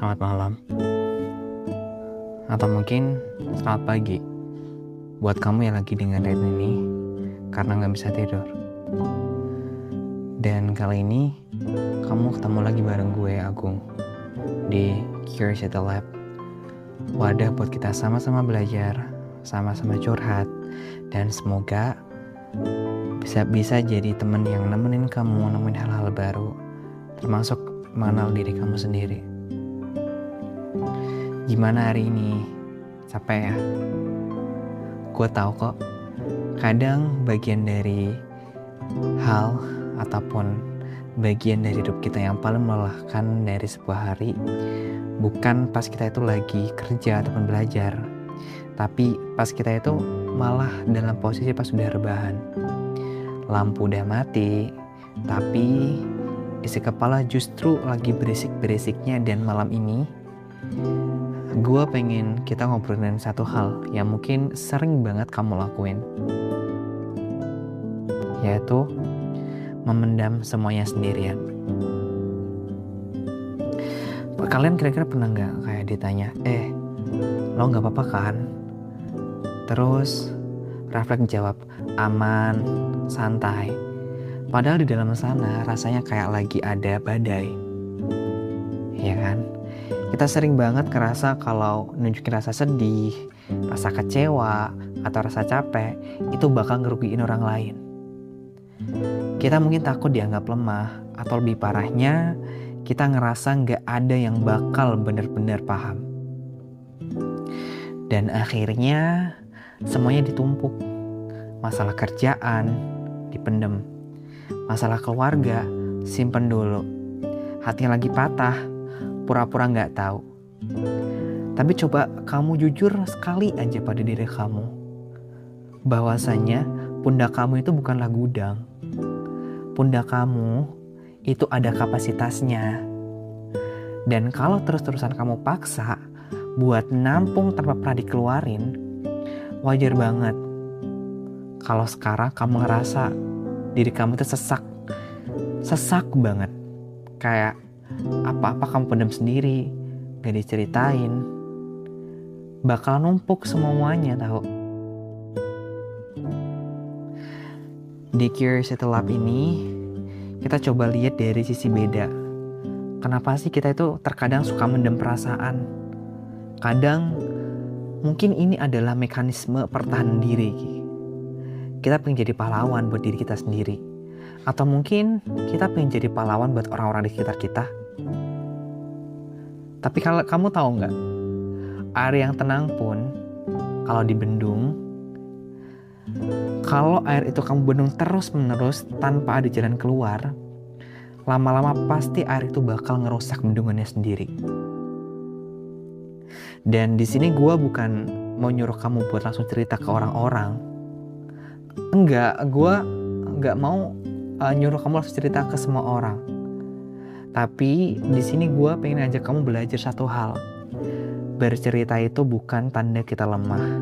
selamat malam, atau mungkin selamat pagi buat kamu yang lagi dengerin ini karena gak bisa tidur. Dan kali ini kamu ketemu lagi bareng gue, Agung, di Curiosity Lab. Wadah buat kita sama-sama belajar, sama-sama curhat, dan semoga bisa jadi temen yang nemenin kamu nemuin hal-hal baru, termasuk mengenal diri kamu sendiri. Gimana hari ini? Capek ya? Gue tahu kok, kadang bagian dari hal ataupun bagian dari hidup kita yang paling melelahkan dari sebuah hari bukan pas kita itu lagi kerja ataupun belajar, tapi pas kita itu malah dalam posisi pas udah rebahan. Lampu udah mati, tapi isi kepala justru lagi berisik-berisiknya. Dan malam ini gue pengen kita ngobrolin satu hal yang mungkin sering banget kamu lakuin, yaitu memendam semuanya sendirian. Kalian kira-kira pernah gak kayak ditanya, lo gak apa-apa kan? Terus refleks jawab, aman, santai. Padahal di dalam sana rasanya kayak lagi ada badai. Ya kan? Kita sering banget ngerasa kalau nunjukin rasa sedih, rasa kecewa, atau rasa capek itu bakal ngerugiin orang lain. Kita mungkin takut dianggap lemah, atau lebih parahnya kita ngerasa gak ada yang bakal benar-benar paham. Dan akhirnya semuanya ditumpuk. Masalah kerjaan dipendem, masalah keluarga simpen dulu, hati yang lagi patah pura-pura gak tahu. Tapi coba kamu jujur sekali aja pada diri kamu, bahwasanya pundak kamu itu bukanlah gudang. Pundak kamu itu ada kapasitasnya. Dan kalau terus-terusan kamu paksa buat nampung tanpa pernah dikeluarin, wajar banget kalau sekarang kamu ngerasa diri kamu itu sesak banget. Kayak apa-apa kamu pendam sendiri, gak diceritain, bakal numpuk semuanya tahu. Di Curiosity Lab ini kita coba lihat dari sisi beda. Kenapa sih kita itu terkadang suka mendem perasaan? Kadang mungkin ini adalah mekanisme pertahanan diri. Kita pengen jadi pahlawan buat diri kita sendiri, atau mungkin kita pengen jadi pahlawan buat orang-orang di sekitar kita. Tapi kalau kamu tahu nggak, air yang tenang pun kalau dibendung, kalau air itu kamu bendung terus-menerus tanpa ada jalan keluar, lama-lama pasti air itu bakal ngerusak bendungannya sendiri. Dan di sini gue bukan mau nyuruh kamu buat langsung cerita ke orang-orang. Enggak, gue nggak mau nyuruh kamu langsung cerita ke semua orang. Tapi di sini gue pengen ajak kamu belajar satu hal. Bercerita itu bukan tanda kita lemah,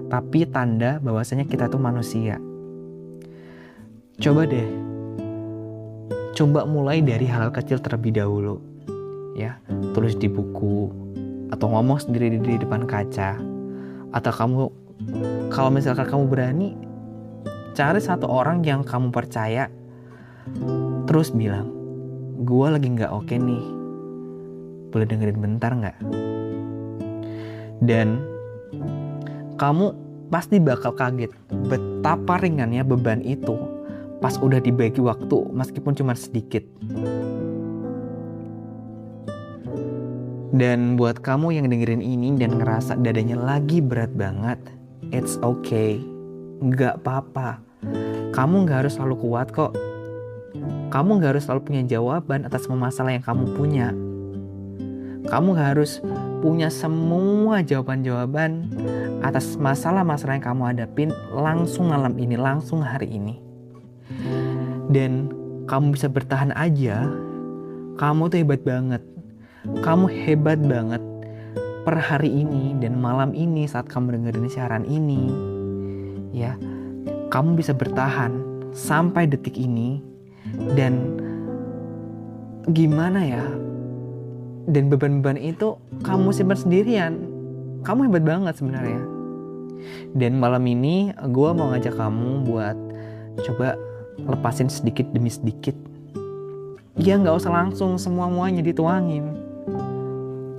tapi tanda bahwasanya kita tuh manusia. Coba deh, coba mulai dari hal kecil terlebih dahulu. Ya, tulis di buku, atau ngomong sendiri di depan kaca. Atau kamu, kalau misalkan kamu berani, cari satu orang yang kamu percaya, terus bilang, gue lagi gak oke nih, boleh dengerin bentar gak? Dan kamu pasti bakal kaget betapa ringannya beban itu pas udah dibagi waktu meskipun cuma sedikit. Dan buat kamu yang dengerin ini dan ngerasa dadanya lagi berat banget, it's okay, gak apa-apa. Kamu gak harus selalu kuat kok. Kamu gak harus selalu punya jawaban atas semua masalah yang kamu punya. Kamu gak harus punya semua jawaban-jawaban atas masalah-masalah yang kamu hadapin langsung malam ini, langsung hari ini. Dan kamu bisa bertahan aja, kamu tuh hebat banget. Kamu hebat banget per hari ini dan malam ini saat kamu dengerin siaran ini. Ya, kamu bisa bertahan sampai detik ini. Dan gimana ya, Dan beban-beban itu kamu simpan sendirian. Kamu hebat banget sebenarnya. Dan malam ini gue mau ngajak kamu buat coba lepasin sedikit demi sedikit. Ya gak usah langsung semua-muanya dituangin.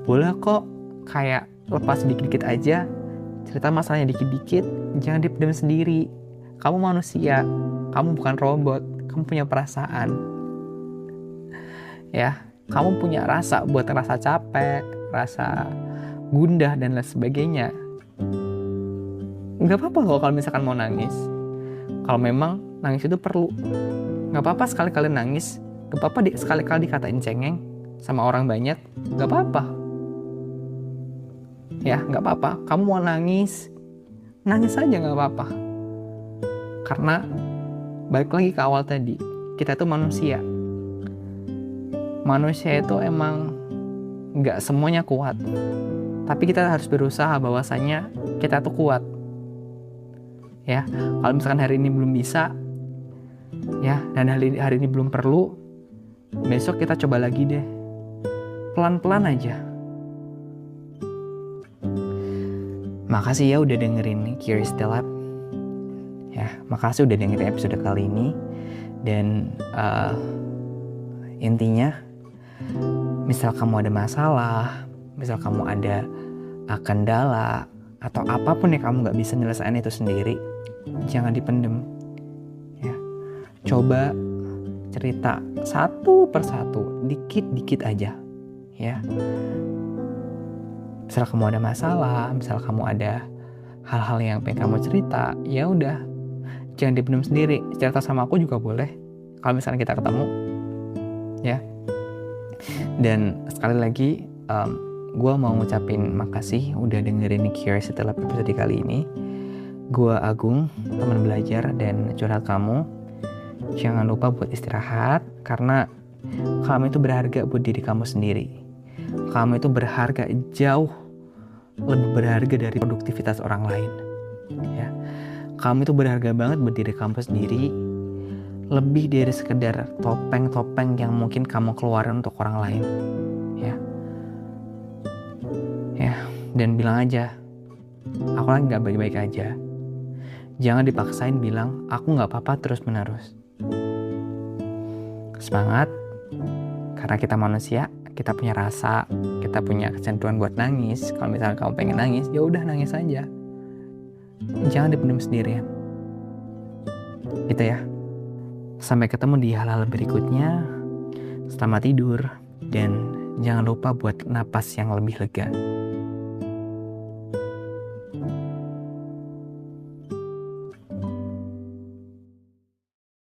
Boleh kok kayak lepas dikit-dikit aja. Cerita masalahnya dikit-dikit. Jangan dipendam sendiri. Kamu manusia. Kamu bukan robot. Kamu punya perasaan. Ya, kamu punya rasa buat rasa capek, rasa gundah dan lain sebagainya. Gak apa-apa kok kalau misalkan mau nangis. Kalau memang nangis itu perlu. Gak apa-apa sekali-kali nangis. Gak apa-apa sekali-kali dikatain cengeng sama orang banyak. Gak apa-apa. Ya, gak apa-apa. Kamu mau nangis, nangis aja gak apa-apa. Karena balik lagi ke awal tadi, kita itu manusia. Manusia itu emang gak semuanya kuat. Tapi kita harus berusaha bahwasanya kita tuh kuat. Ya, kalau misalkan hari ini belum bisa, ya, dan hari ini belum perlu, besok kita coba lagi deh. Pelan-pelan aja. Makasih ya udah dengerin Curious the Lab. Ya, makasih udah dengerin episode kali ini. Dan intinya, misal kamu ada masalah, misal kamu ada kendala, atau apapun yang kamu gak bisa nyelesain itu sendiri, jangan dipendem. Ya, coba cerita satu persatu, dikit-dikit aja. Ya, misal kamu ada masalah, misal kamu ada hal-hal yang pengen kamu cerita, ya udah, jangan dipendam sendiri. Cerita sama aku juga boleh kalau misalnya kita ketemu, ya. Dan sekali lagi, gue mau ngucapin makasih udah dengerin Curious the Lab episode kali ini. Gue Agung, teman belajar dan curhat kamu. Jangan lupa buat istirahat, karena kamu itu berharga buat diri kamu sendiri. Kamu itu berharga, jauh lebih berharga dari produktivitas orang lain. Ya, kamu itu berharga banget buat diri kamu sendiri. Lebih dari sekedar topeng-topeng yang mungkin kamu keluarin untuk orang lain. Ya, dan bilang aja, aku lagi gak baik-baik aja. Jangan dipaksain bilang, aku gak apa-apa terus-menerus. Semangat, karena kita manusia, kita punya rasa, kita punya kecenderungan buat nangis. Kalau misalnya kamu pengen nangis, ya udah nangis aja. Jangan dipendam sendirian. Gitu ya. Sampai ketemu di hal-hal berikutnya. Selamat tidur, dan jangan lupa buat napas yang lebih lega.